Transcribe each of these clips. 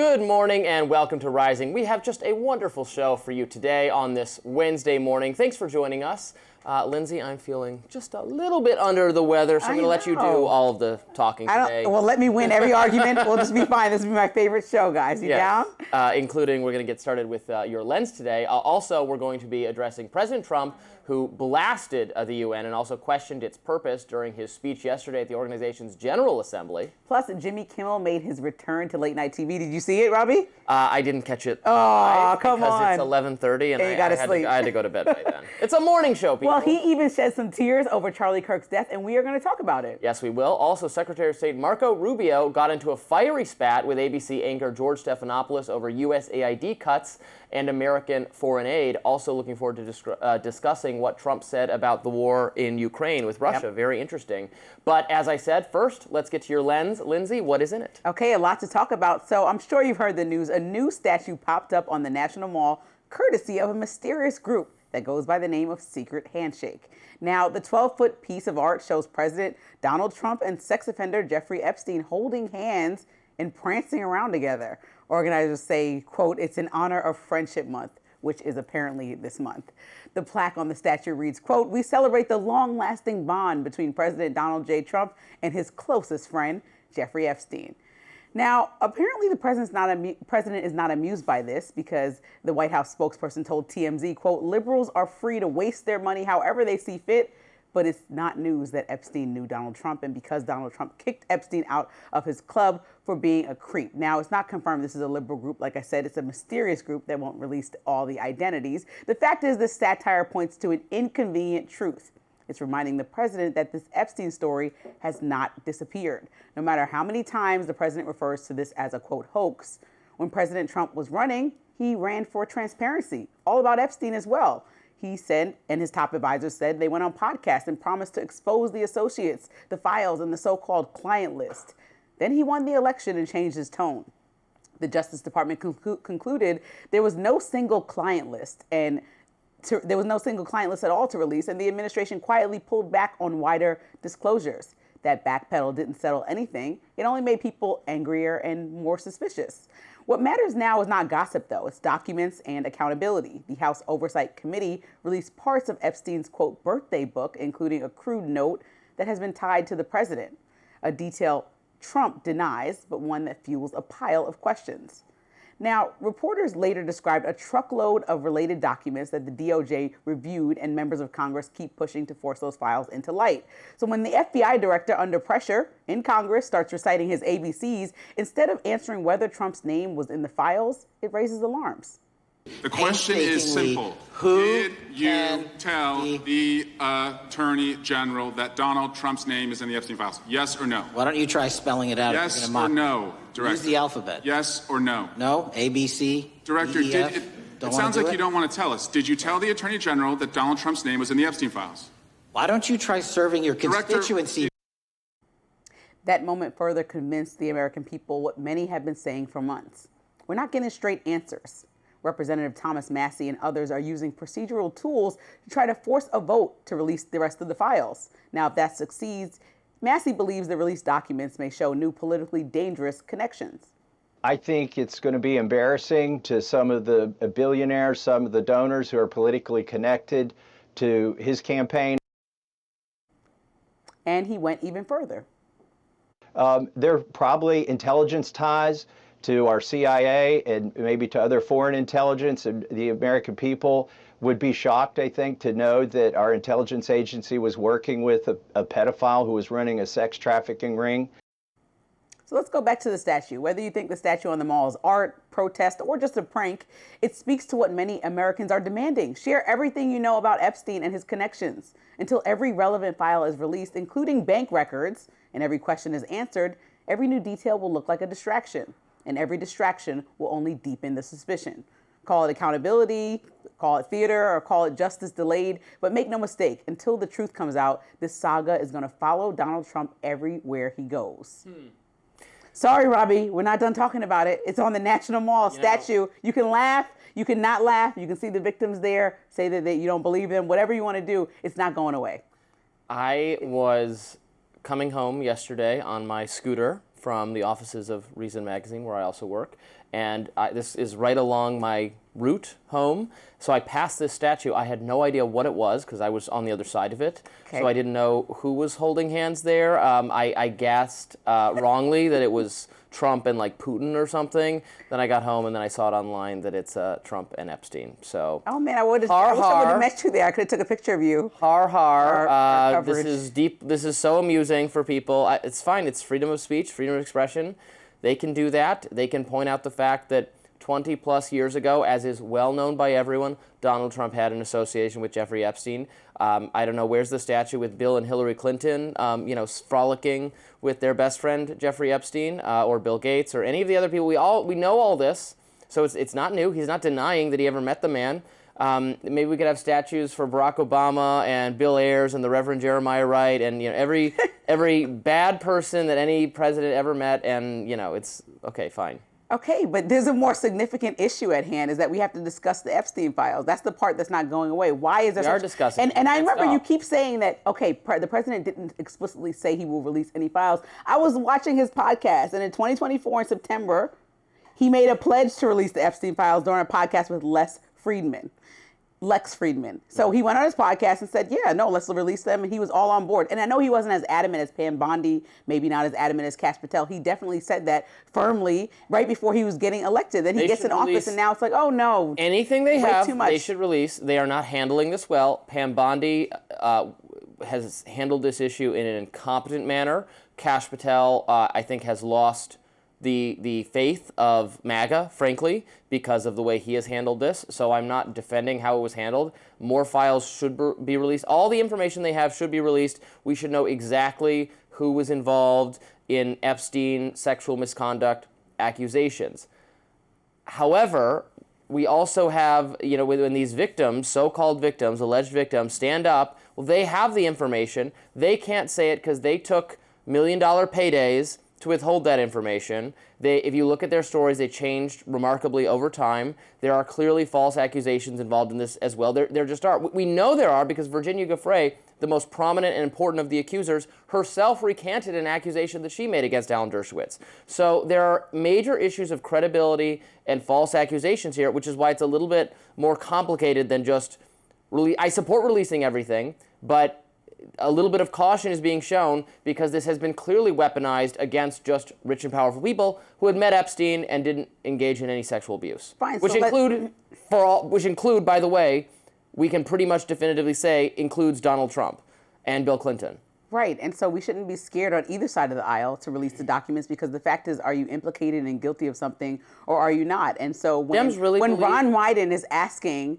Good morning and welcome to Rising. We have just a wonderful show for you today on this Wednesday morning. Thanks for joining us. Lindsey, I'm feeling just a little bit under the weather, so I'm going to let you do all of the talking today. Well, let me win every argument. We'll just be fine. This will be my favorite show, guys. You down? Including, we're going to get started with your lens today. Also, we're going to be addressing President Trump, who blasted the UN and also questioned its purpose during his speech yesterday at the organization's General Assembly. Plus, Jimmy Kimmel made his return to late-night TV. Did you see it, Robbie? I didn't catch it. Oh, come on. Because it's 11:30 and I had to go to bed by then. It's a morning show, people. Well, he even shed some tears over Charlie Kirk's death, and we are going to talk about it. Yes, we will. Also, Secretary of State Marco Rubio got into a fiery spat with ABC anchor George Stephanopoulos over USAID cuts and American foreign aid. Also looking forward to discussing what Trump said about the war in Ukraine with Russia. Yep. Very interesting. But as I said, first, let's get to your lens. Lindsey, what is in it? Okay, a lot to talk about. So I'm sure you've heard the news. A new statue popped up on the National Mall, courtesy of a mysterious group that goes by the name of Secret Handshake. Now, the 12-foot piece of art shows President Donald Trump and sex offender Jeffrey Epstein holding hands and prancing around together. Organizers say, quote, "It's in honor of Friendship Month," which is apparently this month. The plaque on the statue reads, quote, "We celebrate the long-lasting bond between President Donald J. Trump and his closest friend, Jeffrey Epstein." Now, apparently the president is not amused by this because the White House spokesperson told TMZ, quote, "Liberals are free to waste their money however they see fit, but it's not news that Epstein knew Donald Trump and because Donald Trump kicked Epstein out of his club for being a creep." Now, it's not confirmed this is a liberal group. Like I said, it's a mysterious group that won't release all the identities. The fact is this satire points to an inconvenient truth. It's reminding the president that this Epstein story has not disappeared. No matter how many times the president refers to this as a, quote, hoax, when President Trump was running, he ran for transparency, all about Epstein as well. He said, and his top advisors said, they went on podcasts and promised to expose the associates, the files, and the so-called client list. Then he won the election and changed his tone. The Justice Department concluded there was no single client list there was no single client list at all to release, and the administration quietly pulled back on wider disclosures. That backpedal didn't settle anything. It only made people angrier and more suspicious. What matters now is not gossip, though. It's documents and accountability. The House Oversight Committee released parts of Epstein's, quote, birthday book, including a crude note that has been tied to the president, a detail Trump denies, but one that fuels a pile of questions. Now, reporters later described a truckload of related documents that the DOJ reviewed, and members of Congress keep pushing to force those files into light. So when the FBI director, under pressure in Congress, starts reciting his ABCs, instead of answering whether Trump's name was in the files, it raises alarms. The question is simple. Did you tell the Attorney General that Donald Trump's name is in the Epstein files? Yes or no? Why don't you try spelling it out? Yes or no, Director? Use the alphabet. Yes or no? No? A, B, C, Director, D, E, F? it sounds like you don't want to tell us. Did you tell the Attorney General that Donald Trump's name was in the Epstein files? Why don't you try serving your constituency? That moment further convinced the American people what many have been saying for months. We're not getting straight answers. Representative Thomas Massie and others are using procedural tools to try to force a vote to release the rest of the files. Now, if that succeeds, Massie believes the released documents may show new politically dangerous connections. I think it's going to be embarrassing to some of the billionaires, some of the donors who are politically connected to his campaign. And he went even further. There are probably intelligence ties to our CIA and maybe to other foreign intelligence, and the American people would be shocked, I think, to know that our intelligence agency was working with a pedophile who was running a sex trafficking ring. So let's go back to the statue. Whether you think the statue on the mall is art, protest, or just a prank, it speaks to what many Americans are demanding. Share everything you know about Epstein and his connections. Until every relevant file is released, including bank records, and every question is answered, every new detail will look like a distraction. And every distraction will only deepen the suspicion. Call it accountability, call it theater, or call it justice delayed. But make no mistake, until the truth comes out, this saga is going to follow Donald Trump everywhere he goes. Sorry, Robbie, we're not done talking about it. It's on the National Mall statue. You can laugh, you can not laugh, you can see the victims there, say that you don't believe them, whatever you want to do, it's not going away. I was coming home yesterday on my scooter from the offices of Reason Magazine, where I also work. And this is right along my route home. So I passed this statue. I had no idea what it was because I was on the other side of it. Okay. So I didn't know who was holding hands there. I guessed wrongly that it was Trump and like Putin or something. Then I got home and then I saw it online that it's Trump and Epstein. So oh man, I wish I would have met you there. I could have took a picture of you. Har har. Our This is deep. This is so amusing for people. It's fine. It's freedom of speech, freedom of expression. They can do that. They can point out the fact that 20 plus years ago, as is well known by everyone, Donald Trump had an association with Jeffrey Epstein. I don't know, where's the statue with Bill and Hillary Clinton, frolicking with their best friend Jeffrey Epstein, or Bill Gates, or any of the other people. We know all this, so it's not new. He's not denying that he ever met the man. Maybe we could have statues for Barack Obama and Bill Ayers and the Reverend Jeremiah Wright and every bad person that any president ever met, and it's okay, fine. Okay, but there's a more significant issue at hand, is that we have to discuss the Epstein files. That's the part that's not going away. Why is there We are discussing it. And I Can't remember you stop. keep saying that, okay, the president didn't explicitly say he will release any files. I was watching his podcast, and in 2024, in September, he made a pledge to release the Epstein files during a podcast with Lex Friedman. So he went on his podcast and said, yeah, no, let's release them. And he was all on board. And I know he wasn't as adamant as Pam Bondi, maybe not as adamant as Kash Patel. He definitely said that firmly right before he was getting elected. Then he gets in office and now it's like, oh no. Anything they way have, too much. they should release. They are not handling this well. Pam Bondi has handled this issue in an incompetent manner. Kash Patel, I think, has lost the faith of MAGA, frankly, because of the way he has handled this. So I'm not defending how it was handled. More files should be released. All the information they have should be released. We should know exactly who was involved in Epstein sexual misconduct accusations. However, we also have, when these victims, so-called victims, alleged victims, stand up, well, they have the information. They can't say it because they took $1 million paydays to withhold that information. If you look at their stories, they changed remarkably over time. There are clearly false accusations involved in this as well. There just are. We know there are because Virginia Giuffre, the most prominent and important of the accusers, herself recanted an accusation that she made against Alan Dershowitz. So there are major issues of credibility and false accusations here, which is why it's a little bit more complicated than just I support releasing everything, but a little bit of caution is being shown because this has been clearly weaponized against just rich and powerful people who had met Epstein and didn't engage in any sexual abuse. Fine, which so include, by the way, we can pretty much definitively say includes Donald Trump and Bill Clinton. Right, and so we shouldn't be scared on either side of the aisle to release the documents because the fact is, are you implicated and guilty of something or are you not? And so when Ron Wyden is asking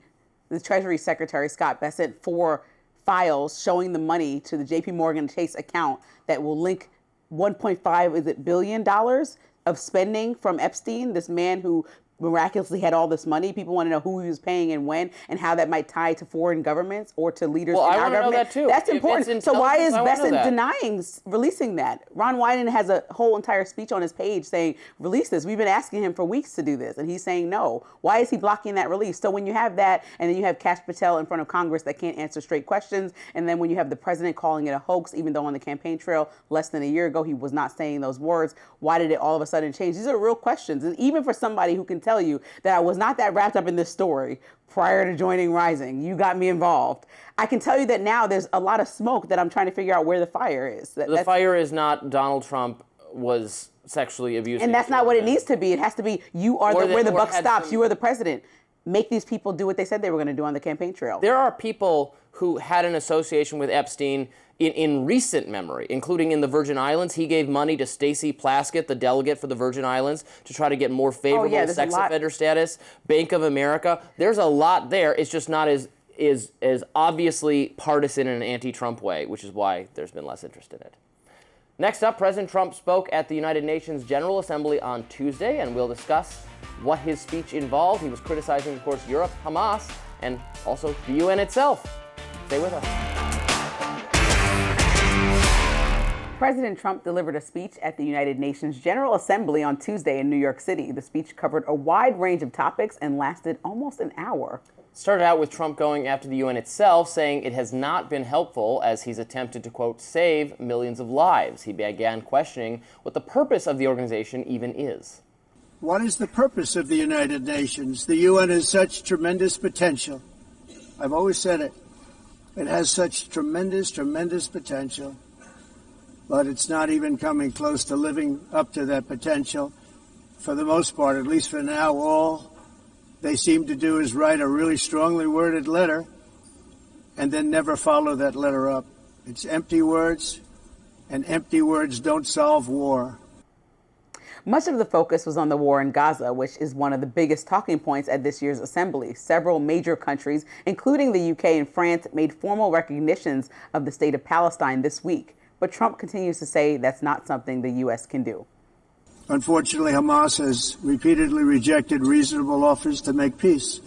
the Treasury Secretary, Scott Bessent, for files showing the money to the JP Morgan Chase account that will link $1.5 billion of spending from Epstein, this man who miraculously had all this money. People want to know who he was paying and when and how that might tie to foreign governments or to leaders in our government. Know that too. That's important. So why is Bessent denying releasing that? Ron Wyden has a whole entire speech on his page saying, release this. We've been asking him for weeks to do this. And he's saying no. Why is he blocking that release? So when you have that and then you have Kash Patel in front of Congress that can't answer straight questions, and then when you have the president calling it a hoax, even though on the campaign trail less than a year ago he was not saying those words, why did it all of a sudden change? These are real questions. And even for somebody who can tell you that I was not that wrapped up in this story prior to joining Rising, you got me involved, I can tell you that now there's a lot of smoke that I'm trying to figure out where the fire is. The fire is not Donald Trump was sexually abusing. And that's not what it needs to be. It has to be you are where the buck stops. You are the president. Make these people do what they said they were going to do on the campaign trail. There are people who had an association with Epstein in recent memory, including in the Virgin Islands. He gave money to Stacey Plaskett, the delegate for the Virgin Islands, to try to get more favorable sex offender status. Bank of America. There's a lot there. It's just not as obviously partisan in an anti-Trump way, which is why there's been less interest in it. Next up, President Trump spoke at the United Nations General Assembly on Tuesday, and we'll discuss what his speech involved. He was criticizing, of course, Europe, Hamas, and also the UN itself. Stay with us. President Trump delivered a speech at the United Nations General Assembly on Tuesday in New York City. The speech covered a wide range of topics and lasted almost an hour. Started out with Trump going after the UN itself, saying it has not been helpful as he's attempted to, quote, save millions of lives. He began questioning what the purpose of the organization even is. What is the purpose of the United Nations? The UN has such tremendous potential. I've always said it. It has such tremendous, tremendous potential, but it's not even coming close to living up to that potential. For the most part, at least for now, all they seem to do is write a really strongly worded letter and then never follow that letter up. It's empty words, and empty words don't solve war. Much of the focus was on the war in Gaza, which is one of the biggest talking points at this year's assembly. Several major countries, including the UK and France, made formal recognitions of the state of Palestine this week. But Trump continues to say that's not something the U.S. can do. Unfortunately, Hamas has repeatedly rejected reasonable offers to make peace.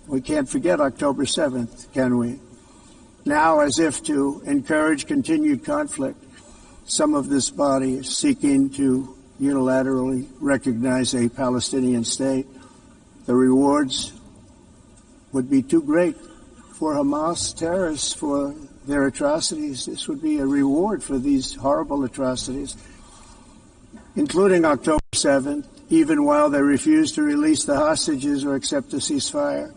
We can't forget October 7th, can we? Now, as if to encourage continued conflict, some of this body is seeking to unilaterally recognize a Palestinian state. The rewards would be too great for Hamas terrorists for their atrocities. This would be a reward for these horrible atrocities, including October 7th, even while they refuse to release the hostages or accept a ceasefire.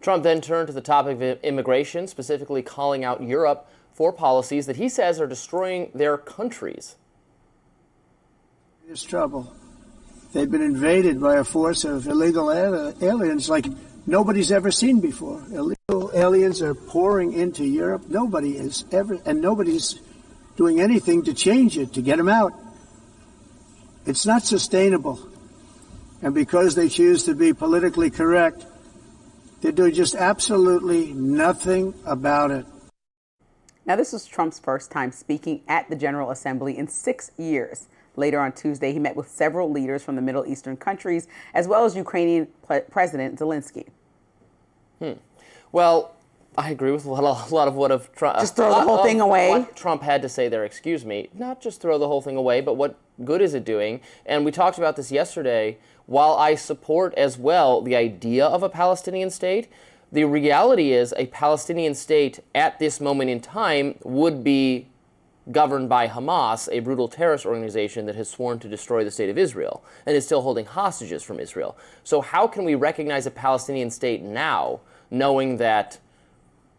Trump then turned to the topic of immigration, specifically calling out Europe for policies that he says are destroying their countries. There's trouble. They've been invaded by a force of illegal aliens like nobody's ever seen before. Illegal aliens are pouring into Europe. Nobody's doing anything to change it, to get them out. It's not sustainable. And because they choose to be politically correct, they're doing just absolutely nothing about it. Now, this was Trump's first time speaking at the General Assembly in 6 years. Later on Tuesday, he met with several leaders from the Middle Eastern countries, as well as Ukrainian President Zelensky. Well, I agree with a lot of what Trump... Just throw the whole thing away? What Trump had to say there, excuse me. Not just throw the whole thing away, but what good is it doing? And we talked about this yesterday. While I support as well the idea of a Palestinian state, the reality is a Palestinian state at this moment in time would be governed by Hamas, a brutal terrorist organization that has sworn to destroy the state of Israel and is still holding hostages from Israel. So how can we recognize a Palestinian state now, knowing that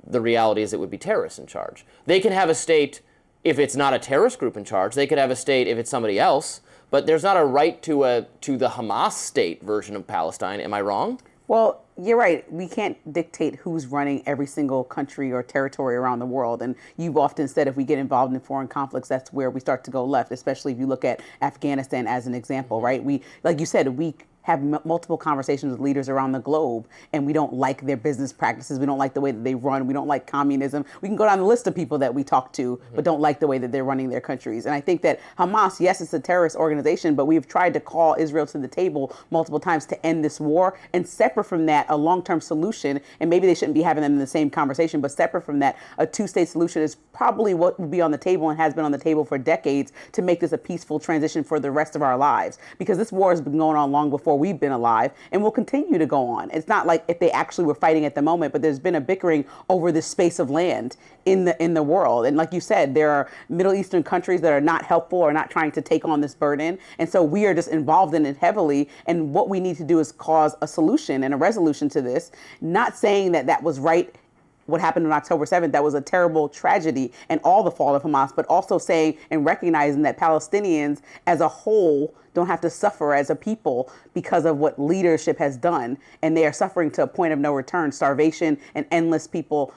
the reality is it would be terrorists in charge? They can have a state if it's not a terrorist group in charge. They could have a state if it's somebody else. But there's not a right to the Hamas state version of Palestine. Am I wrong? Well, you're right. We can't dictate who's running every single country or territory around the world. And you've often said if we get involved in foreign conflicts, that's where we start to go left, especially if you look at Afghanistan as an example, right? We, like you said, we have multiple conversations with leaders around the globe, and we don't like their business practices. We don't like the way that they run. We don't like communism. We can go down the list of people that we talk to, but don't like the way that they're running their countries. And I think that Hamas, yes, it's a terrorist organization, but we've tried to call Israel to the table multiple times to end this war. And separate from that, a long-term solution, and maybe they shouldn't be having them in the same conversation, but separate from that, a two-state solution is probably what would be on the table and has been on the table for decades to make this a peaceful transition for the rest of our lives. Because this war has been going on long before we've been alive and will continue to go on. It's not like if they actually were fighting at the moment, but there's been a bickering over this space of land in the world. And like you said, there are Middle Eastern countries that are not helpful or not trying to take on this burden. And so we are just involved in it heavily. And what we need to do is cause a solution and a resolution to this, not saying that that was right. What happened on October 7th, that was a terrible tragedy and all the fall of Hamas, but also saying and recognizing that Palestinians as a whole don't have to suffer as a people because of what leadership has done. And they are suffering to a point of no return, starvation and endless people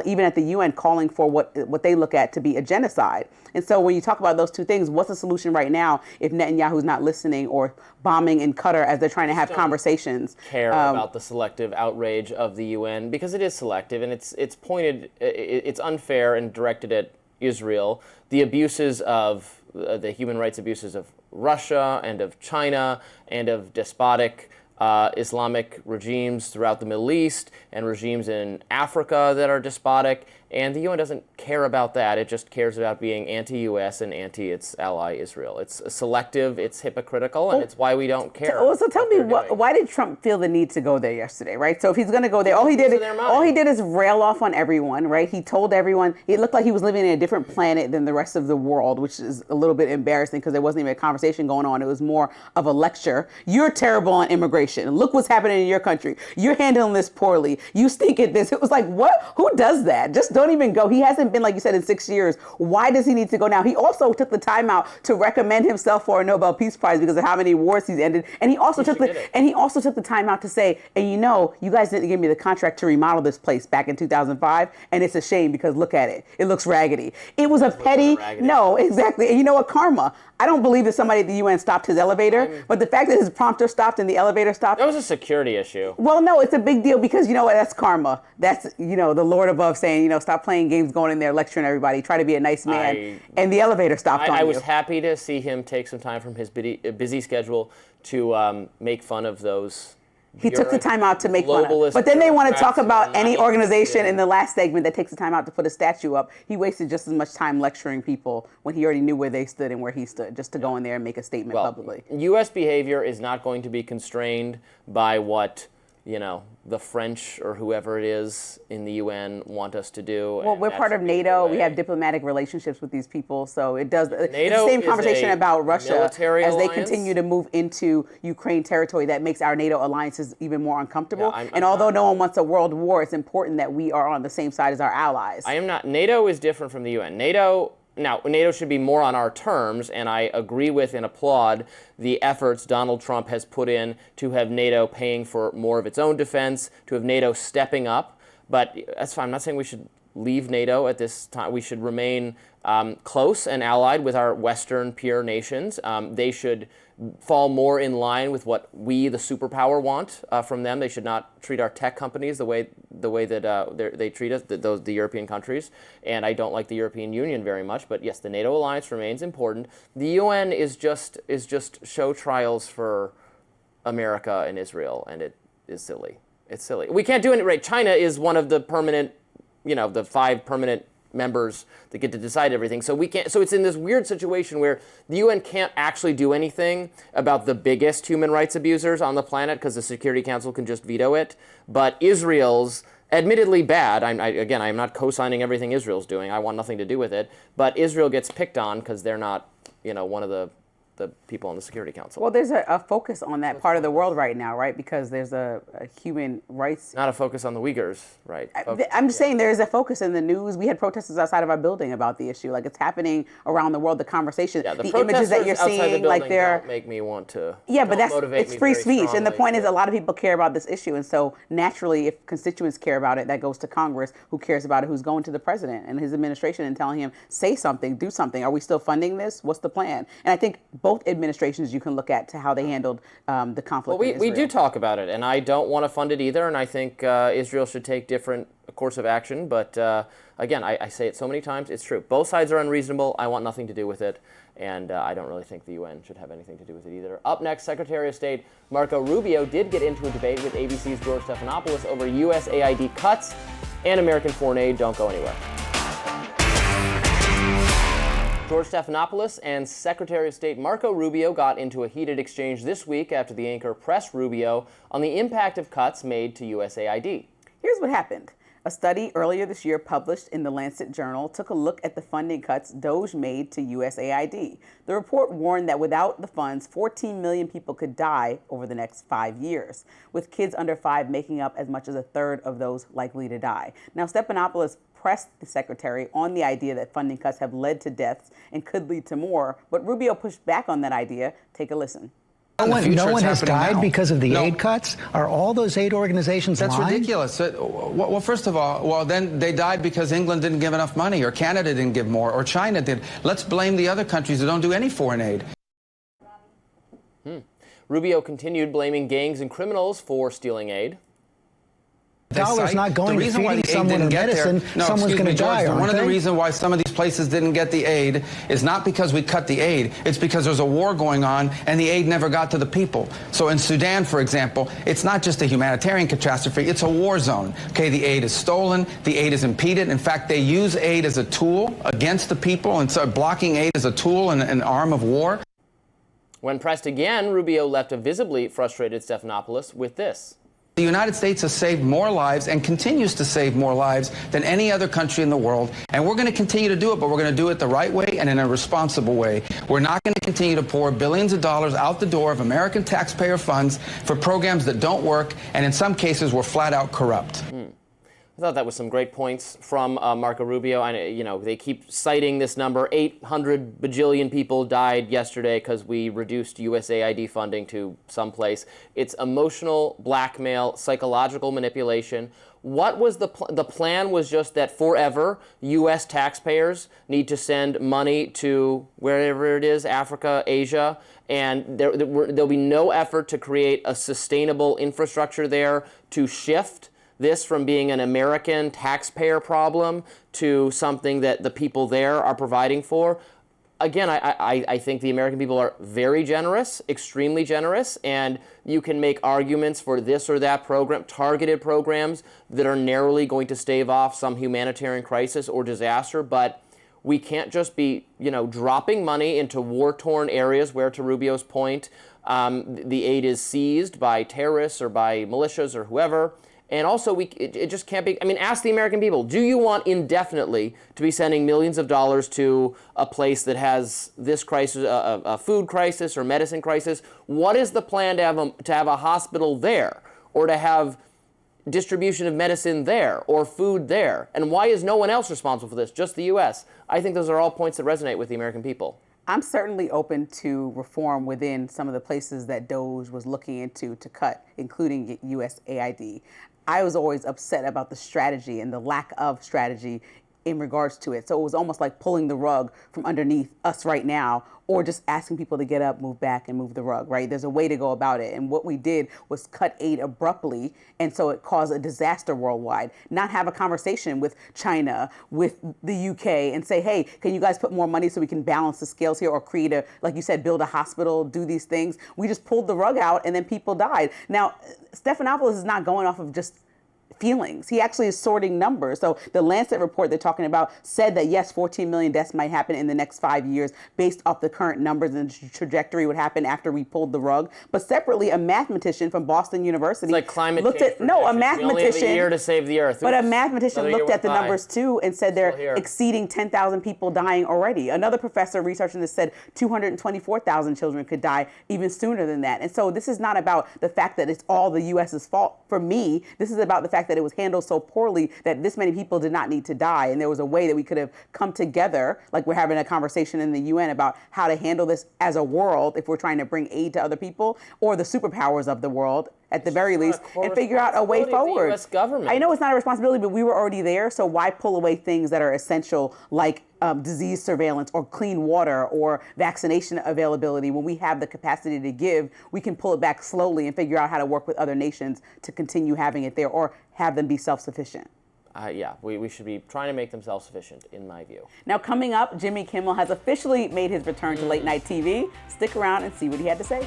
even at the UN calling for what they look at to be a genocide. And so when you talk about those two things, what's the solution right now if Netanyahu's not listening or bombing in Qatar as they're trying to have conversations? Care about the selective outrage of the UN, because it is selective and it's pointed, it's unfair and directed at Israel. The abuses of the human rights abuses of Russia and of China and of despotic Islamic regimes throughout the Middle East and regimes in Africa that are despotic, and the UN doesn't care about that. It just cares about being anti-U.S. and anti its ally Israel. It's selective, it's hypocritical, and it's why we don't care. So tell me, why did Trump feel the need to go there yesterday, right? So if he's going to go there, all he did is rail off on everyone, right? He told everyone, it looked like he was living in a different planet than the rest of the world, which is a little bit embarrassing because there wasn't even a conversation going on. It was more of a lecture. You're terrible on immigration. Look what's happening in your country. You're handling this poorly. You stink at this. It was like, what? Who does that? Just don't even go. He hasn't been, like you said, in 6 years. Why does he need to go now? He also took the time out to recommend himself for a Nobel Peace Prize because of how many wars he's ended. And he also took the time out to say, and you guys didn't give me the contract to remodel this place back in 2005, and it's a shame because look at it. It looks raggedy. It was a petty, no, exactly. And you know what, karma. I don't believe that somebody at the UN stopped his elevator, but the fact that his prompter stopped and the elevator stopped. That was a security issue. Well, no, it's a big deal because you know what? That's karma. That's, the Lord above saying, stop playing games, going in there, lecturing everybody, try to be a nice man. And the elevator stopped on you. I was happy to see him take some time from his busy schedule to make fun of those. He took the time out to make fun of. But then they want to talk about any organization in the last segment that takes the time out to put a statue up. He wasted just as much time lecturing people when he already knew where they stood and where he stood, just to go in there and make a statement publicly. U.S. behavior is not going to be constrained by what the French or whoever it is in the UN want us to do. Well, we're part of NATO. We have diplomatic relationships with these people, so it does. It's the same conversation about Russia as they continue to move into Ukraine territory. That makes our NATO alliances even more uncomfortable. Although no one wants a world war, it's important that we are on the same side as our allies. I am not. NATO is different from the UN. NATO should be more on our terms, and I agree with and applaud the efforts Donald Trump has put in to have NATO paying for more of its own defense, to have NATO stepping up. But that's fine. I'm not saying we should leave NATO at this time. We should remain close and allied with our Western peer nations. They should fall more in line with what we, the superpower, want from them. They should not treat our tech companies the way that they treat us, the European countries. And I don't like the European Union very much. But yes, the NATO alliance remains important. The UN is just show trials for America and Israel, and it is silly. It's silly. We can't do it right. China is one of the permanent, the 5 permanent members that get to decide everything. So we can't. So it's in this weird situation where the UN can't actually do anything about the biggest human rights abusers on the planet because the Security Council can just veto it. But Israel's admittedly bad. I'm not co-signing everything Israel's doing. I want nothing to do with it. But Israel gets picked on because they're not, one of the people on the Security Council. Well, there's a focus on that part of the world right now, right? Because there's a human rights... Not a focus on the Uyghurs, right? I'm just saying there is a focus in the news. We had protesters outside of our building about the issue. Like, it's happening around the world, the conversation. Yeah, the images that you're seeing, like they're... don't make me want to... Yeah, but it's free speech. And the point is a lot of people care about this issue. And so naturally, if constituents care about it, that goes to Congress, who cares about it, who's going to the president and his administration and telling him, say something, do something. Are we still funding this? What's the plan? And I think both administrations you can look at to how they handled the conflict. Well, we do talk about it, and I don't want to fund it either, and I think Israel should take different course of action. But again, I say it so many times, it's true. Both sides are unreasonable. I want nothing to do with it, and I don't really think the UN should have anything to do with it either. Up next, Secretary of State Marco Rubio did get into a debate with ABC's George Stephanopoulos over USAID cuts and American foreign aid. Don't go anywhere. George Stephanopoulos and Secretary of State Marco Rubio got into a heated exchange this week after the anchor pressed Rubio on the impact of cuts made to USAID. Here's what happened. A study earlier this year published in the Lancet Journal took a look at the funding cuts DOGE made to USAID. The report warned that without the funds, 14 million people could die over the next 5 years, with kids under 5 making up as much as a third of those likely to die. Now, Stephanopoulos pressed the secretary on the idea that funding cuts have led to deaths and could lead to more, but Rubio pushed back on that idea. Take a listen. No one has died because of the aid cuts? Are all those aid organizations lying? That's ridiculous. Well, first of all, then they died because England didn't give enough money, or Canada didn't give more, or China did. Let's blame the other countries that don't do any foreign aid. Rubio continued blaming gangs and criminals for stealing aid. Dollars not going to feeding someone a medicine, someone's going to die, aren't One of the they? reasons why some of these places didn't get the aid is not because we cut the aid. It's because there's a war going on and the aid never got to the people. So in Sudan, for example, it's not just a humanitarian catastrophe, it's a war zone. Okay, the aid is stolen, the aid is impeded. In fact, they use aid as a tool against the people, and so blocking aid as a tool and an arm of war. When pressed again, Rubio left a visibly frustrated Stephanopoulos with this. The United States has saved more lives and continues to save more lives than any other country in the world. And we're going to continue to do it, but we're going to do it the right way and in a responsible way. We're not going to continue to pour billions of dollars out the door of American taxpayer funds for programs that don't work and in some cases were flat out corrupt. I thought that was some great points from Marco Rubio. And, you know, they keep citing this number. 800 bajillion people died yesterday because we reduced USAID funding to someplace. It's emotional blackmail, psychological manipulation. What was the plan was just that forever U.S. taxpayers need to send money to wherever it is, Africa, Asia, and there'll be no effort to create a sustainable infrastructure there to shift this from being an American taxpayer problem to something that the people there are providing for. Again, I think the American people are very generous, extremely generous, and you can make arguments for this or that program, targeted programs that are narrowly going to stave off some humanitarian crisis or disaster, but we can't just be, you know, dropping money into war-torn areas where, to Rubio's point, the aid is seized by terrorists or by militias or whoever. And also, it just can't be. I mean, ask the American people, do you want indefinitely to be sending millions of dollars to a place that has this crisis, a food crisis or medicine crisis? What is the plan to have a hospital there, or to have distribution of medicine there, or food there? And why is no one else responsible for this, just the U.S.? I think those are all points that resonate with the American people. I'm certainly open to reform within some of the places that DOGE was looking into to cut, including USAID. I was always upset about the strategy and the lack of strategy in regards to it. So it was almost like pulling the rug from underneath us right now, or just asking people to get up, move back, and move the rug, right? There's a way to go about it. And what we did was cut aid abruptly, and so it caused a disaster worldwide. Not have a conversation with China, with the UK, and say, hey, can you guys put more money so we can balance the scales here, or create a, like you said, build a hospital, do these things. We just pulled the rug out, and then people died. Now, Stephanopoulos is not going off of just feelings. He actually is sorting numbers. So the Lancet report they're talking about said that, yes, 14 million deaths might happen in the next 5 years based off the current numbers, and the trajectory would happen after we pulled the rug. But separately, a mathematician from Boston University it's like climate looked change at, no, a mathematician. We only have a year to save the earth. But a mathematician looked at the numbers too and said they're exceeding 10,000 people dying already. Another professor researching this said 224,000 children could die even sooner than that. And so this is not about the fact that it's all the U.S.'s fault. For me, this is about the fact that it was handled so poorly that this many people did not need to die. And there was a way that we could have come together, like we're having a conversation in the UN about how to handle this as a world if we're trying to bring aid to other people, or the superpowers of the world at the very least, and figure out a way forward. US government. I know it's not a responsibility, but we were already there, so why pull away things that are essential, like disease surveillance or clean water or vaccination availability? When we have the capacity to give, we can pull it back slowly and figure out how to work with other nations to continue having it there, or have them be self-sufficient. Yeah, we should be trying to make them self-sufficient, in my view. Now, coming up, Jimmy Kimmel has officially made his return to late night TV. Stick around and see what he had to say.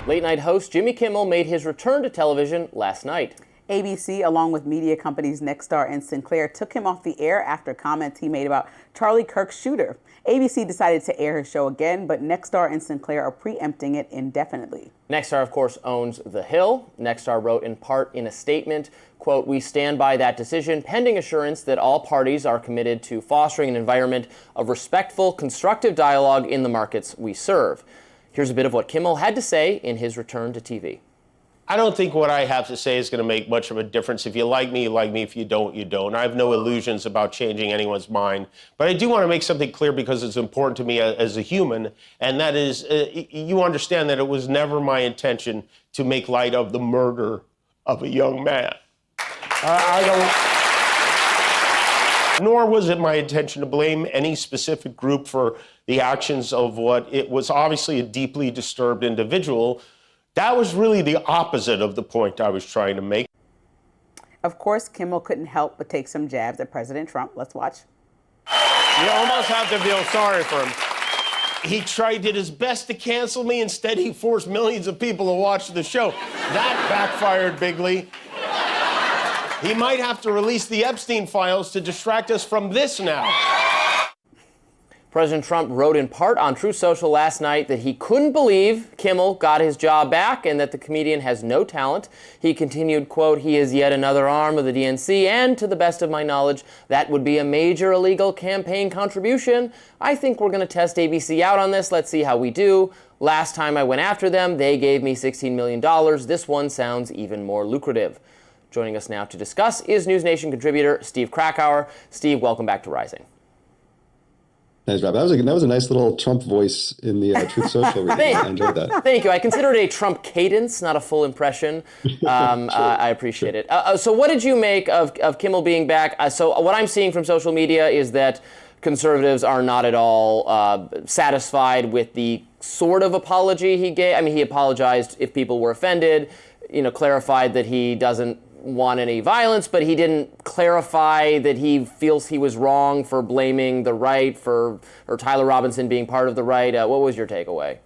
Late night host Jimmy Kimmel made his return to television last night. ABC, along with media companies Nexstar and Sinclair, took him off the air after comments he made about Charlie Kirk's shooter. ABC decided to air his show again, but Nexstar and Sinclair are preempting it indefinitely. Nexstar, of course, owns The Hill. Nexstar wrote in part in a statement, quote, "We stand by that decision pending assurance that all parties are committed to fostering an environment of respectful, constructive dialogue in the markets we serve." Here's a bit of what Kimmel had to say in his return to TV. I don't think what I have to say is going to make much of a difference. If you like me, you like me. If you don't, you don't. I have no illusions about changing anyone's mind. But I do want to make something clear because it's important to me as a human, and that is, you understand that it was never my intention to make light of the murder of a young man. Nor was it my intention to blame any specific group for the actions of what it was obviously a deeply disturbed individual That was really the opposite of the point I was trying to make. Of course, Kimmel couldn't help but take some jabs at President Trump. Let's watch. You almost have to feel sorry for him. He did his best to cancel me. Instead, he forced millions of people to watch the show. That backfired bigly. He might have to release the Epstein files to distract us from this now. President Trump wrote in part on Truth Social last night that he couldn't believe Kimmel got his job back and that the comedian has no talent. He continued, quote, "He is yet another arm of the DNC, and to the best of my knowledge, that would be a major illegal campaign contribution. I think we're going to test ABC out on this. Let's see how we do. Last time I went after them, they gave me $16 million. This one sounds even more lucrative." Joining us now to discuss is News Nation contributor Steve Krakauer. Steve, welcome back to Rising. Thanks, Rob. That was a nice little Trump voice in the Truth Social reading. I enjoyed that. Thank you. I consider it a Trump cadence, not a full impression. Sure. I appreciate it. So what did you make of Kimmel being back? So what I'm seeing from social media is that conservatives are not at all satisfied with the sort of apology he gave. I mean, he apologized if people were offended, clarified that he doesn't want any violence, but he didn't clarify that he feels he was wrong for blaming the right or Tyler Robinson being part of the right. What was your takeaway?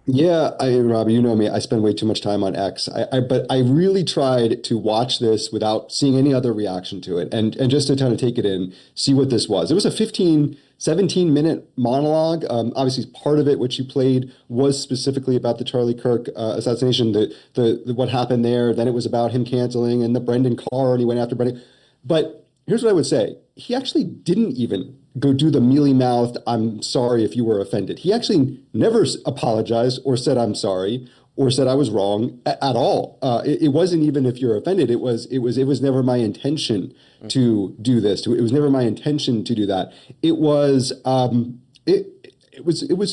Yeah, Rob, you know me. I spend way too much time on X. But I really tried to watch this without seeing any other reaction to it, and just to kind of take it in, see what this was. It was a 17-minute monologue. Obviously, part of it, which you played, was specifically about the Charlie Kirk assassination, the what happened there. Then it was about him canceling and the Brendan Carr, and he went after Brendan. But here's what I would say. He actually didn't even go do the mealy-mouthed, "I'm sorry if you were offended." He actually never apologized or said, "I'm sorry," or said I was wrong at all. It wasn't even if you're offended. It was never my intention to do this. It was never my intention to do that. It was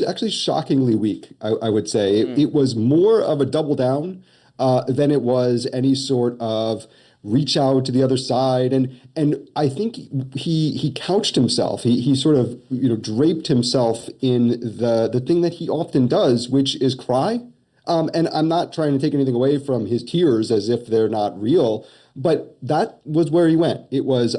actually shockingly weak. I would say it was more of a double down than it was any sort of reach out to the other side. And I think he couched himself. He sort of draped himself in the thing that he often does, which is cry. And I'm not trying to take anything away from his tears as if they're not real, but that was where he went. It was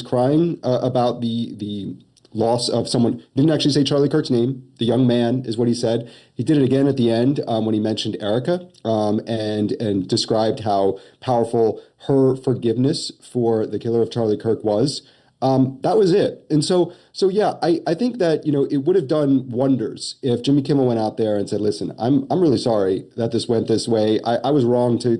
crying about the loss of someone. Didn't actually say Charlie Kirk's name. The young man is what he said. He did it again at the end when he mentioned Erica and described how powerful her forgiveness for the killer of Charlie Kirk was. That was it. And so yeah, I think that, it would have done wonders if Jimmy Kimmel went out there and said, "Listen, I'm really sorry that this went this way. I was wrong to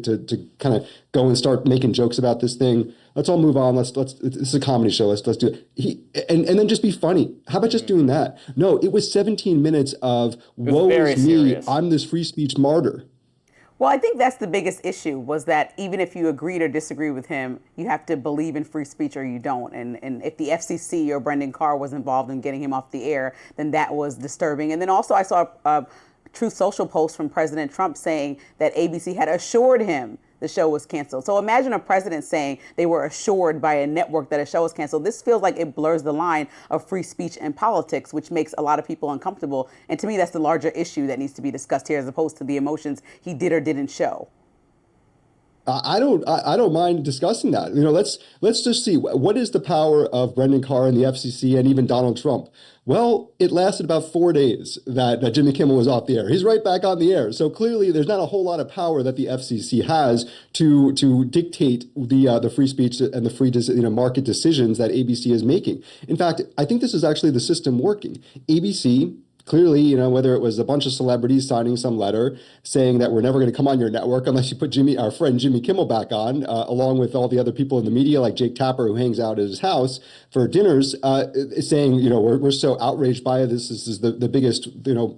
kind of go and start making jokes about this thing. Let's all move on. This is a comedy show. Let's do it." And then just be funny. How about just doing that? No, it was 17 minutes of woe is me. I'm this free speech martyr. Well, I think that's the biggest issue, was that even if you agreed or disagree with him, you have to believe in free speech or you don't. And if the FCC or Brendan Carr was involved in getting him off the air, then that was disturbing. And then also I saw a Truth Social post from President Trump saying that ABC had assured him the show was canceled. So imagine a president saying they were assured by a network that a show was canceled. This feels like it blurs the line of free speech and politics, which makes a lot of people uncomfortable. And to me, that's the larger issue that needs to be discussed here, as opposed to the emotions he did or didn't show. I don't mind discussing that. Let's just see, what is the power of Brendan Carr and the FCC and even Donald Trump? Well, it lasted about 4 days that Jimmy Kimmel was off the air. He's right back on the air. So clearly there's not a whole lot of power that the FCC has to dictate the free speech and the free market decisions that ABC is making. In fact, I think this is actually the system working. ABC clearly, whether it was a bunch of celebrities signing some letter saying that we're never going to come on your network unless you put our friend Jimmy Kimmel back on, along with all the other people in the media like Jake Tapper, who hangs out at his house for dinners, saying, we're so outraged by it. This is the biggest,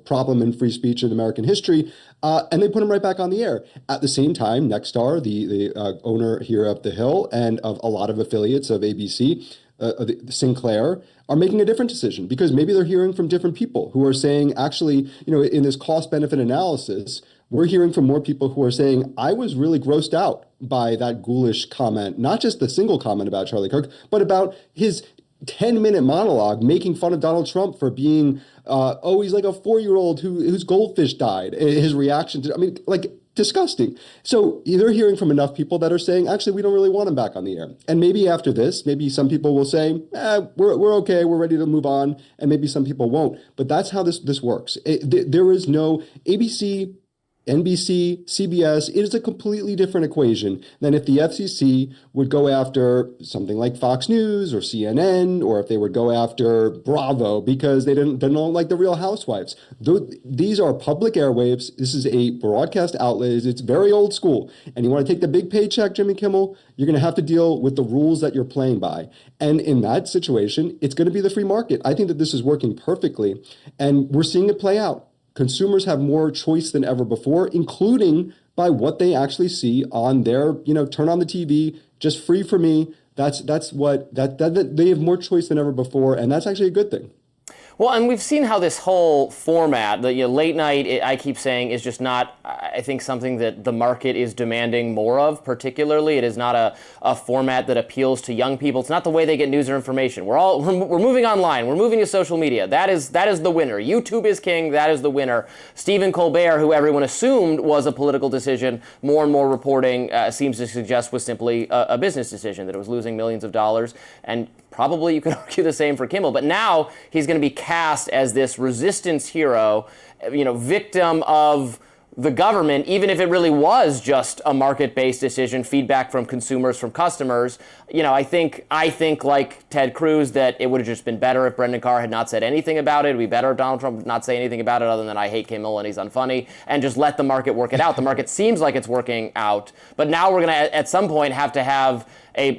problem in free speech in American history. And they put him right back on the air. At the same time, Nexstar, the owner here up the Hill, and of a lot of affiliates of ABC, Sinclair, are making a different decision because maybe they're hearing from different people who are saying, actually, in this cost-benefit analysis, we're hearing from more people who are saying, I was really grossed out by that ghoulish comment, not just the single comment about Charlie Kirk, but about his 10-minute monologue making fun of Donald Trump for being, he's like a 4-year-old whose goldfish died. His reaction to, like, disgusting. So they're hearing from enough people that are saying, actually, we don't really want him back on the air. And maybe after this, maybe some people will say, we're okay, we're ready to move on. And maybe some people won't. But that's how this works. There is no ABC, NBC, CBS. It is a completely different equation than if the FCC would go after something like Fox News or CNN, or if they would go after Bravo because they don't like the Real Housewives. These are public airwaves. This is a broadcast outlet. It's very old school. And you want to take the big paycheck, Jimmy Kimmel, you're going to have to deal with the rules that you're playing by. And in that situation, it's going to be the free market. I think that this is working perfectly, and we're seeing it play out. Consumers have more choice than ever before, including by what they actually see on their, turn on the TV, just free for me. That's what they have more choice than ever before, and that's actually a good thing. Well, and we've seen how this whole format, the late night, I keep saying, is just not, I think, something that the market is demanding more of, particularly. It is not a format that appeals to young people. It's not the way they get news or information. We're moving online. We're moving to social media. That is the winner. YouTube is king. That is the winner. Stephen Colbert, who everyone assumed was a political decision, more and more reporting seems to suggest was simply a business decision, that it was losing millions of dollars. And probably you could argue the same for Kimmel, but now he's going to be cast as this resistance hero, victim of the government, even if it really was just a market-based decision, feedback from consumers, from customers. I think like Ted Cruz that it would have just been better if Brendan Carr had not said anything about it. It would be better if Donald Trump did not say anything about it other than I hate Kimmel and he's unfunny, and just let the market work it out. The market seems like it's working out, but now we're going to at some point have to have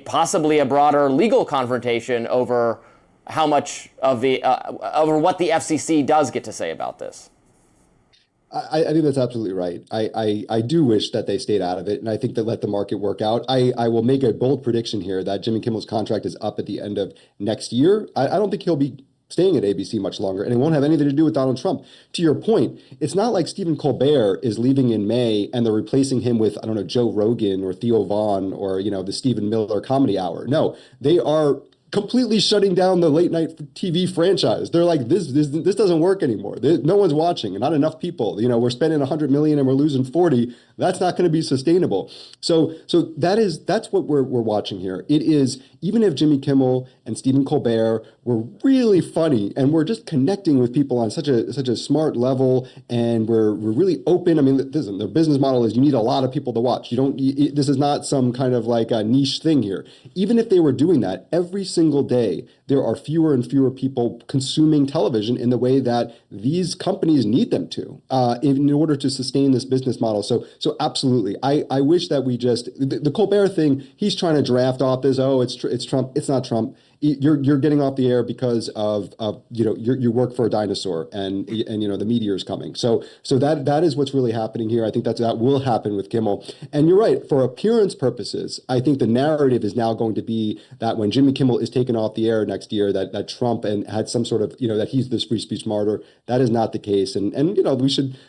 possibly a broader legal confrontation over how much of over what the FCC does get to say about this. I think that's absolutely right. I do wish that they stayed out of it, and I think that let the market work out. I will make a bold prediction here that Jimmy Kimmel's contract is up at the end of next year. I don't think he'll be staying at ABC much longer, and it won't have anything to do with Donald Trump. To your point, it's not like Stephen Colbert is leaving in May and they're replacing him with, Joe Rogan or Theo Vaughn or, the Stephen Miller Comedy Hour. No, they are completely shutting down the late night TV franchise. They're like, this doesn't work anymore. No one's watching, and not enough people. We're spending $100 million and we're losing 40. That's not going to be sustainable. So that's what we're watching here. It is, even if Jimmy Kimmel and Stephen Colbert were really funny and we're just connecting with people on such a smart level, and we're really open. Listen, their business model is you need a lot of people to watch. This is not some kind of like a niche thing here. Even if they were doing that every single day, there are fewer and fewer people consuming television in the way that these companies need them to in order to sustain this business model. So absolutely, I wish that we just, the Colbert thing, he's trying to draft off this, it's Trump. It's not Trump. You're getting off the air because of you work for a dinosaur and the meteor is coming. So that is what's really happening here. I think that will happen with Kimmel. And you're right, for appearance purposes, I think the narrative is now going to be that when Jimmy Kimmel is taken off the air next year, that Trump and had some sort of that he's this free speech martyr. That is not the case. And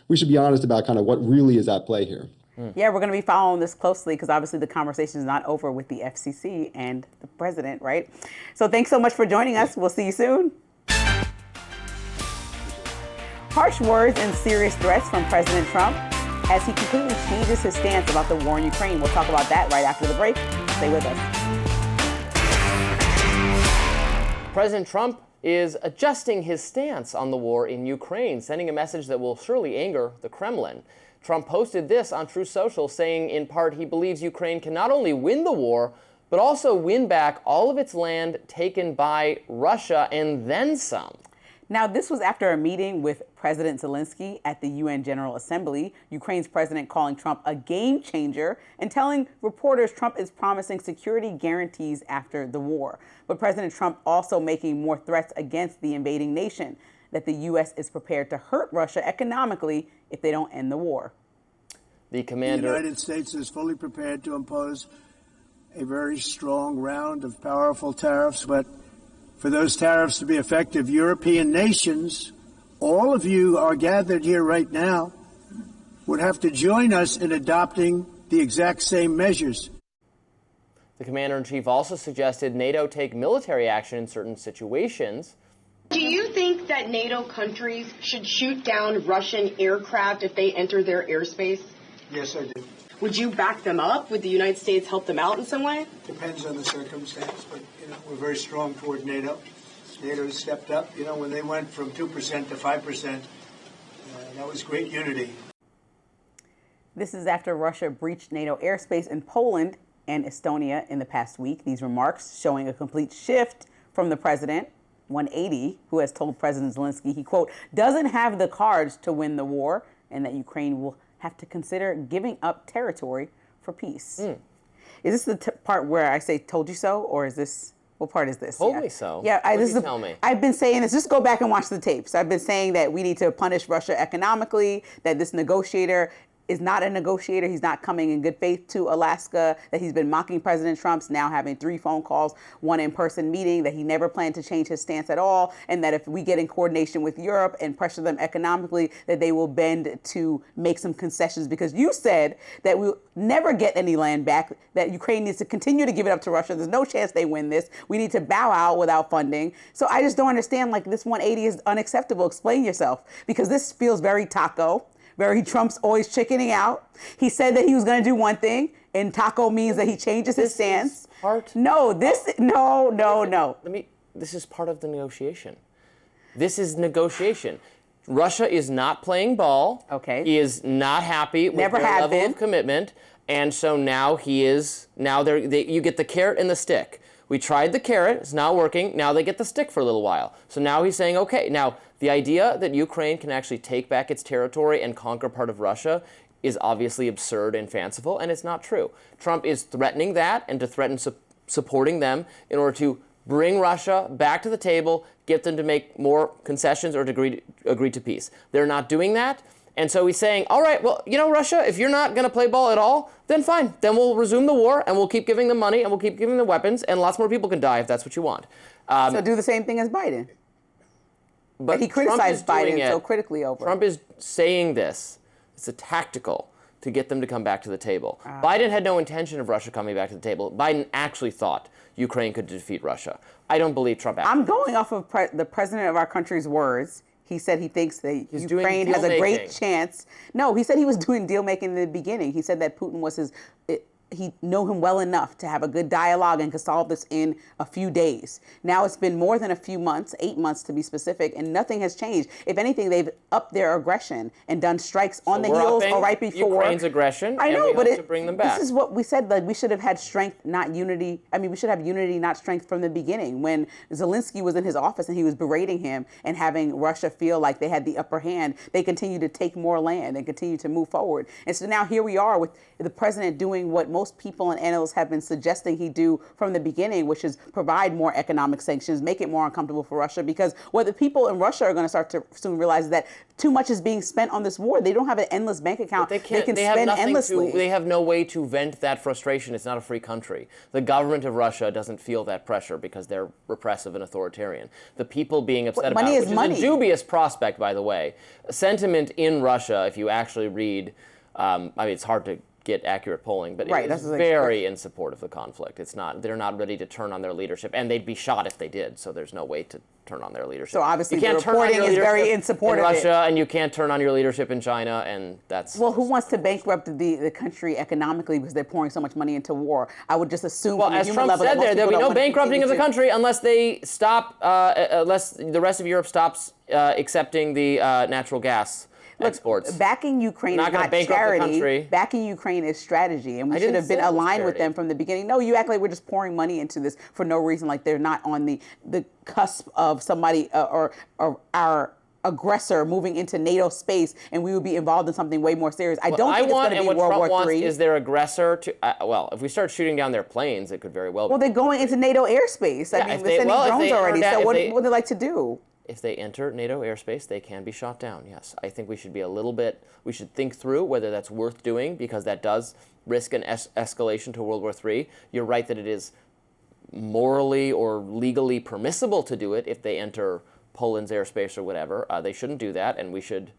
we should be honest about kind of what really is at play here. Yeah, we're going to be following this closely because obviously the conversation is not over with the FCC and the president, right? So thanks so much for joining us. We'll see you soon. Harsh words and serious threats from President Trump as he completely changes his stance about the war in Ukraine. We'll talk about that right after the break. Stay with us. President Trump is adjusting his stance on the war in Ukraine, sending a message that will surely anger the Kremlin. Trump posted this on Truth Social, saying in part he believes Ukraine can not only win the war, but also win back all of its land taken by Russia and then some. Now, this was after a meeting with President Zelensky at the UN General Assembly, Ukraine's president calling Trump a game changer and telling reporters Trump is promising security guarantees after the war. But President Trump also making more threats against the invading nation, that the U.S. is prepared to hurt Russia economically if they don't end the war. The commander... The United States is fully prepared to impose a very strong round of powerful tariffs, but for those tariffs to be effective, European nations, all of you are gathered here right now, would have to join us in adopting the exact same measures. The commander-in-chief also suggested NATO take military action in certain situations. Do you think that NATO countries should shoot down Russian aircraft if they enter their airspace? Yes, I do. Would you back them up? Would the United States help them out in some way? Depends on the circumstance, but we're very strong toward NATO. NATO stepped up. When they went from 2% to 5%, that was great unity. This is after Russia breached NATO airspace in Poland and Estonia in the past week. These remarks showing a complete shift from the president, 180, who has told President Zelensky he, quote, doesn't have the cards to win the war and that Ukraine will have to consider giving up territory for peace. Is this the part where I say told you so, or is this, what part is this? Told me so. Yeah, Tell me. I've been saying this. Just go back and watch the tapes. I've been saying that we need to punish Russia economically, that this negotiator is not a negotiator. He's not coming in good faith to Alaska, that he's been mocking President Trump's now having 3 phone calls, 1 in-person meeting, that he never planned to change his stance at all, and that if we get in coordination with Europe and pressure them economically, that they will bend to make some concessions, because you said that we'll never get any land back, that Ukraine needs to continue to give it up to Russia. There's no chance they win this. We need to bow out without funding. So I just don't understand, like, this 180 is unacceptable. Explain yourself, because this feels very taco. Very Trump's always chickening out. He said that he was going to do one thing, and taco means that he changes his stance. No. This is part of the negotiation. This is negotiation. Russia is not playing ball. Okay. He is not happy with their level of commitment, and so now you get the carrot and the stick. We tried the carrot, it's not working. Now they get the stick for a little while. So now he's saying, okay, now the idea that Ukraine can actually take back its territory and conquer part of Russia is obviously absurd and fanciful, and it's not true. Trump is threatening that and to threaten supporting them in order to bring Russia back to the table, get them to make more concessions or to agree to peace. They're not doing that. And so he's saying, all right, well, Russia, if you're not going to play ball at all, then fine. Then we'll resume the war, and we'll keep giving them money, and we'll keep giving them weapons, and lots more people can die if that's what you want. So do the same thing as Biden. But he criticized Biden so critically over. Trump is saying this. It's a tactical to get them to come back to the table. Biden had no intention of Russia coming back to the table. Biden actually thought Ukraine could defeat Russia. I don't believe Trump actually. I'm going off of the president of our country's words. He said he thinks that Ukraine has a great chance. No, he said he was doing deal making in the beginning. He said that Putin was he knew him well enough to have a good dialogue and could solve this in a few days. Now it's been more than a few months, 8 months to be specific, and nothing has changed. If anything, they've upped their aggression and done strikes on the heels or right before. Ukraine's aggression. I know, but to bring them back. This is what we said. Like, we should have had strength, not unity. I mean, we should have unity, not strength from the beginning. When Zelensky was in his office and he was berating him and having Russia feel like they had the upper hand, they continued to take more land and continue to move forward. And so now here we are with the president doing what most people and analysts have been suggesting he do from the beginning, which is provide more economic sanctions, make it more uncomfortable for Russia, because what the people in Russia are going to start to soon realize is that too much is being spent on this war. They don't have an endless bank account. They can spend endlessly. They have no way to vent that frustration. It's not a free country. The government of Russia doesn't feel that pressure because they're repressive and authoritarian. The people being upset about it, which is a dubious prospect, by the way. Sentiment in Russia, if you actually read, I mean, it's hard to get accurate polling, but it's very in support of the conflict. It's not; they're not ready to turn on their leadership, and they'd be shot if they did. So there's no way to turn on their leadership. So obviously, the reporting is very in support of Russia, it. And you can't turn on your leadership in China, and that's who wants to bankrupt the country economically because they're pouring so much money into war? I would just assume. Well, as Trump said, there'll be no bankrupting of the country unless they stop, unless the rest of Europe stops accepting the natural gas. Exports. Backing Ukraine is not charity. Backing Ukraine is strategy, and we should have been aligned with them from the beginning. No, you act like we're just pouring money into this for no reason, like they're not on the cusp of somebody or our aggressor moving into NATO space, and we would be involved in something way more serious. I don't think it's going to be World War III. Is their aggressor to? Well, if we start shooting down their planes, it could very well. Well, they're going into NATO airspace. I mean, they're sending drones already. So what would they like to do? If they enter NATO airspace, they can be shot down, yes. I think we should be we should think through whether that's worth doing, because that does risk an escalation to World War III. You're right that it is morally or legally permissible to do it if they enter Poland's airspace or whatever. They shouldn't do that, and we should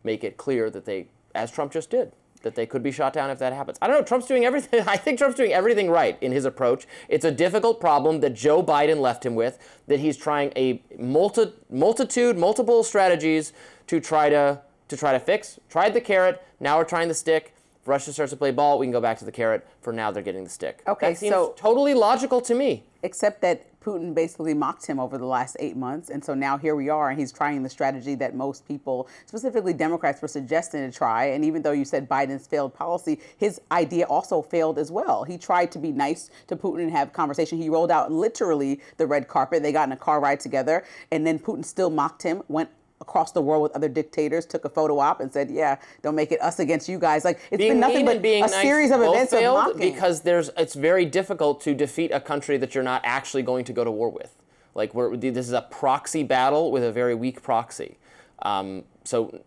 make it clear that they, as Trump just did, that they could be shot down if that happens. I don't know. Trump's doing everything. I think Trump's doing everything right in his approach. It's a difficult problem that Joe Biden left him with, that he's trying a multiple strategies to try to fix. Tried the carrot. Now we're trying the stick. If Russia starts to play ball, we can go back to the carrot. For now, they're getting the stick. Okay, that seems totally logical to me. Except that Putin basically mocked him over the last 8 months. And so now here we are, and he's trying the strategy that most people, specifically Democrats, were suggesting to try. And even though you said Biden's failed policy, his idea also failed as well. He tried to be nice to Putin and have conversation. He rolled out literally the red carpet. They got in a car ride together. And then Putin still mocked him, went across the world with other dictators, took a photo op and said, yeah, don't make it us against you guys. Like, it's been nothing but a series of events of mocking. Because it's very difficult to defeat a country that you're not actually going to go to war with. Like, this is a proxy battle with a very weak proxy. So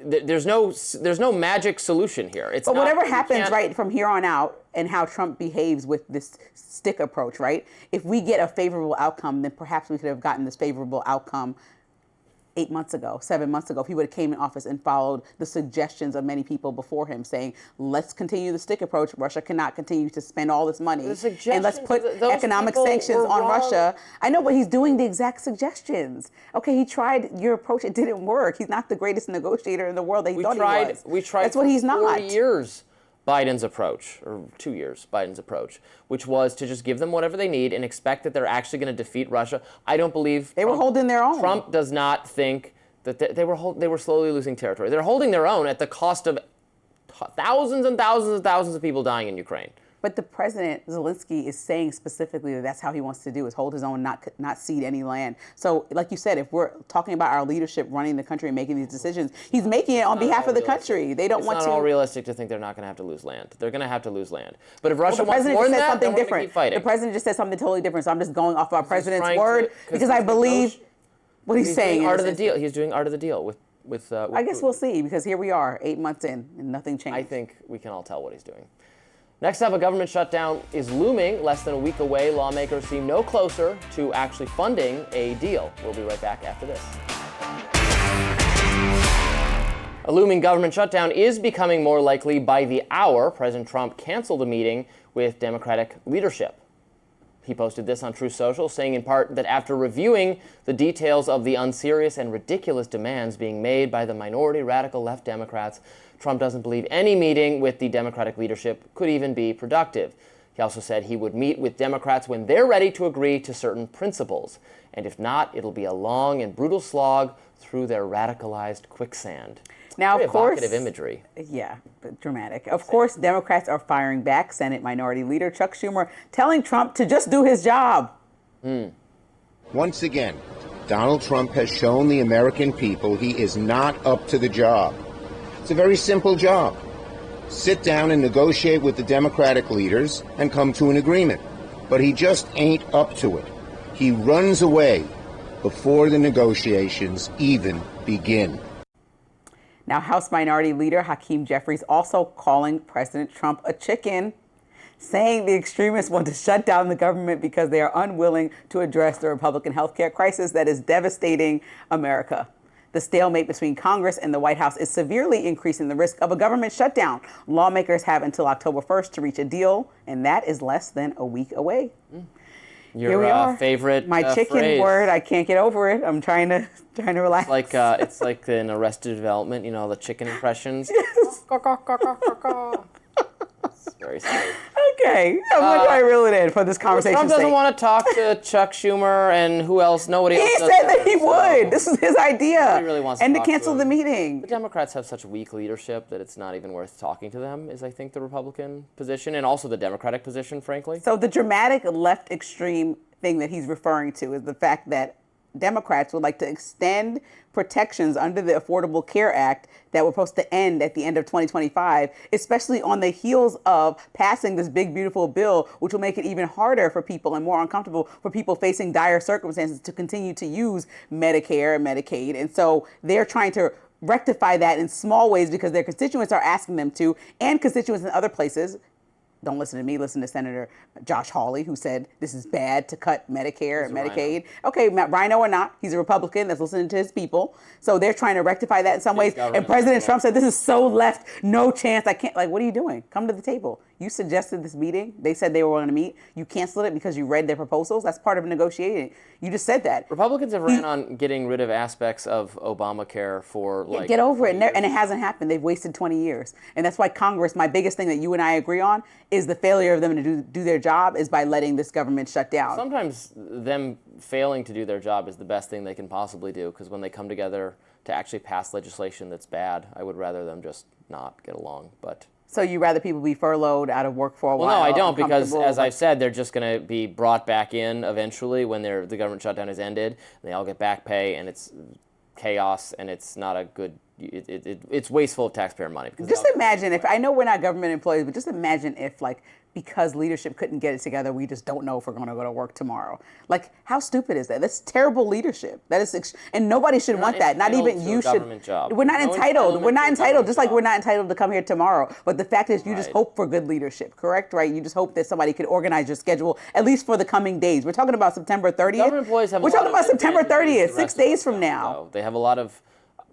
there's no magic solution here. But whatever happens, right, from here on out, and how Trump behaves with this stick approach, right? If we get a favorable outcome, then perhaps we could have gotten this favorable outcome 8 months ago, 7 months ago, if he would have came in office and followed the suggestions of many people before him, saying, let's continue the stick approach. Russia cannot continue to spend all this money. And let's put economic sanctions on Russia. I know, but he's doing the exact suggestions. Okay, he tried your approach. It didn't work. He's not the greatest negotiator in the world that he thought he was. We tried That's what he's not. 4 years. Biden's approach, or 2 years, Biden's approach, which was to just give them whatever they need and expect that they're actually going to defeat Russia. I don't believe they were holding their own. Trump does not think that they were slowly losing territory. They're holding their own at the cost of thousands and thousands and thousands of people dying in Ukraine. But the president, Zelensky, is saying specifically that that's how he wants to do, is hold his own, not cede any land. So, like you said, if we're talking about our leadership running the country and making these decisions, he's making it on behalf of the country. They don't want to. It's not all realistic to think they're not going to have to lose land. They're going to have to lose land. But if Russia wants more than that, then we're going to keep fighting. The president just said something totally different. So I'm just going off our president's word because I believe what he's saying. Art of the deal. He's doing art of the deal with I guess we'll see, because here we are 8 months in and nothing changed. I think we can all tell what he's doing. Next up, a government shutdown is looming. Less than a week away, lawmakers seem no closer to actually funding a deal. We'll be right back after this. A looming government shutdown is becoming more likely by the hour. President Trump canceled a meeting with Democratic leadership. He posted this on Truth Social, saying in part that after reviewing the details of the unserious and ridiculous demands being made by the minority radical left Democrats, Trump doesn't believe any meeting with the Democratic leadership could even be productive. He also said he would meet with Democrats when they're ready to agree to certain principles. And if not, it'll be a long and brutal slog through their radicalized quicksand. Now, very of course, evocative imagery. Yeah, dramatic. Of course, Democrats are firing back. Senate Minority Leader Chuck Schumer telling Trump to just do his job. Once again, Donald Trump has shown the American people he is not up to the job. It's a very simple job. Sit down and negotiate with the Democratic leaders and come to an agreement. But he just ain't up to it. He runs away before the negotiations even begin. Now, House Minority Leader Hakeem Jeffries also calling President Trump a chicken, saying the extremists want to shut down the government because they are unwilling to address the Republican health care crisis that is devastating America. The stalemate between Congress and the White House is severely increasing the risk of a government shutdown. Lawmakers have until October 1st to reach a deal, and that is less than a week away. Your Here we are. Favorite my chicken phrase. Word. I can't get over it. I'm trying to relax. It's like in Arrested Development, the chicken impressions. Yes. It's very silly. Okay, I'm going to try to reel it in for this conversation. Trump doesn't want to talk to Chuck Schumer and who else? Nobody else. He said that he would. This is his idea. He really wants to talk cancel to the meeting. The Democrats have such weak leadership that it's not even worth talking to them, is I think the Republican position and also the Democratic position, frankly. So the dramatic left extreme thing that he's referring to is the fact that Democrats would like to extend protections under the Affordable Care Act that were supposed to end at the end of 2025, especially on the heels of passing this big, beautiful bill, which will make it even harder for people and more uncomfortable for people facing dire circumstances to continue to use Medicare and Medicaid. And so they're trying to rectify that in small ways because their constituents are asking them to, and constituents in other places, Don't listen to me, listen to Senator Josh Hawley, who said this is bad to cut Medicare and Medicaid. Okay, Rhino or not, he's a Republican that's listening to his people. So they're trying to rectify that in some ways. And President Trump said, this is so left, no chance, I can't, like, what are you doing? Come to the table. You suggested this meeting. They said they were going to meet. You canceled it because you read their proposals. That's part of negotiating. You just said that. Republicans have ran on getting rid of aspects of Obamacare for like... Get over it. And it hasn't happened. They've wasted 20 years. And that's why Congress, my biggest thing that you and I agree on, is the failure of them to do their job is by letting this government shut down. Sometimes them failing to do their job is the best thing they can possibly do, because when they come together to actually pass legislation that's bad, I would rather them just not get along. But... So you rather people be furloughed out of work for a while? Well, no, I don't, because as I've said, they're just going to be brought back in eventually when the government shutdown has ended. And they all get back pay, and it's chaos, and it's not a good. It's wasteful of taxpayer money. Just imagine if, I know we're not government employees, but just imagine if, like, because leadership couldn't get it together, we just don't know if we're going to go to work tomorrow. Like, how stupid is that? That's terrible leadership. That is, and nobody should want that. Not even you should. Job. We're not entitled. We're not entitled. Just like we're not entitled to come here tomorrow. But the fact is, you just hope for good leadership, correct? Right? You just hope that somebody could organize your schedule at least for the coming days. We're talking about September 30th. Government employees have. We're talking about September 30th, 6 days from now. They have a lot of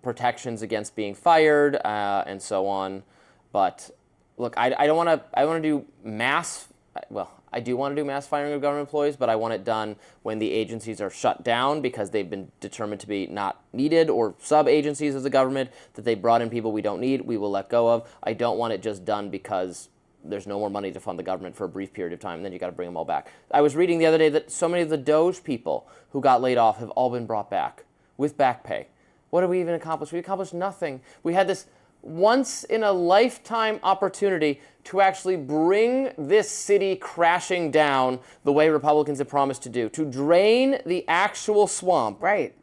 protections against being fired and so on. But look, I don't want to. I want to do mass. Well, I do want to do mass firing of government employees, but I want it done when the agencies are shut down because they've been determined to be not needed, or sub-agencies of the government that they brought in people we don't need, we will let go of. I don't want it just done because there's no more money to fund the government for a brief period of time, and then you got to bring them all back. I was reading the other day that so many of the Doge people who got laid off have all been brought back with back pay. What did we even accomplish? We accomplished nothing. We had this once-in-a-lifetime opportunity to actually bring this city crashing down the way Republicans have promised to do, to drain the actual swamp. Right.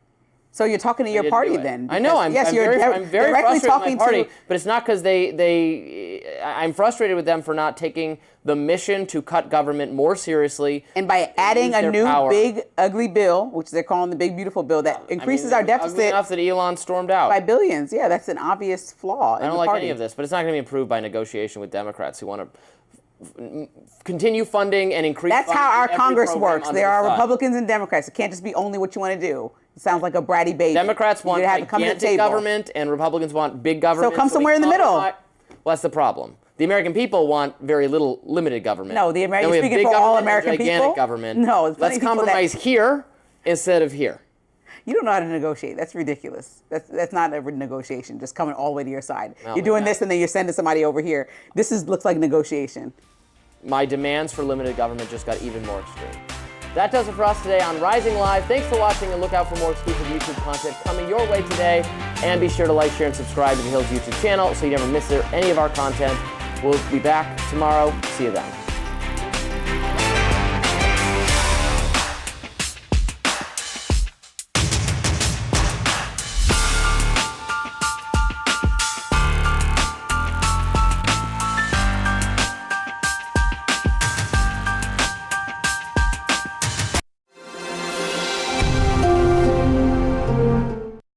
So you're talking to your party then? I know. I'm very frustrated with my party, but it's not because I'm frustrated with them for not taking the mission to cut government more seriously. And by adding a new big ugly bill, which they're calling the big beautiful bill, that increases our deficit. Ugly enough that Elon stormed out. By billions. Yeah, that's an obvious flaw in the party. I don't like any of this, but it's not going to be improved by negotiation with Democrats who want to continue funding and increase. That's how our Congress works. There are Republicans and Democrats. It can't just be only what you want to do. It sounds like a bratty baby. Democrats want gigantic government, and Republicans want big government. So come somewhere in the middle. Well, that's the problem. The American people want very little limited government. No, the American speaking for all American people. Gigantic government. No, let's compromise here instead of here. You don't know how to negotiate. That's ridiculous. That's not a negotiation. Just coming all the way to your side. You're doing this, and then you're sending somebody over here. This looks like negotiation. My demands for limited government just got even more extreme. That does it for us today on Rising Live. Thanks for watching, and look out for more exclusive YouTube content coming your way today. And be sure to like, share, and subscribe to the Hills YouTube channel so you never miss any of our content. We'll be back tomorrow. See you then.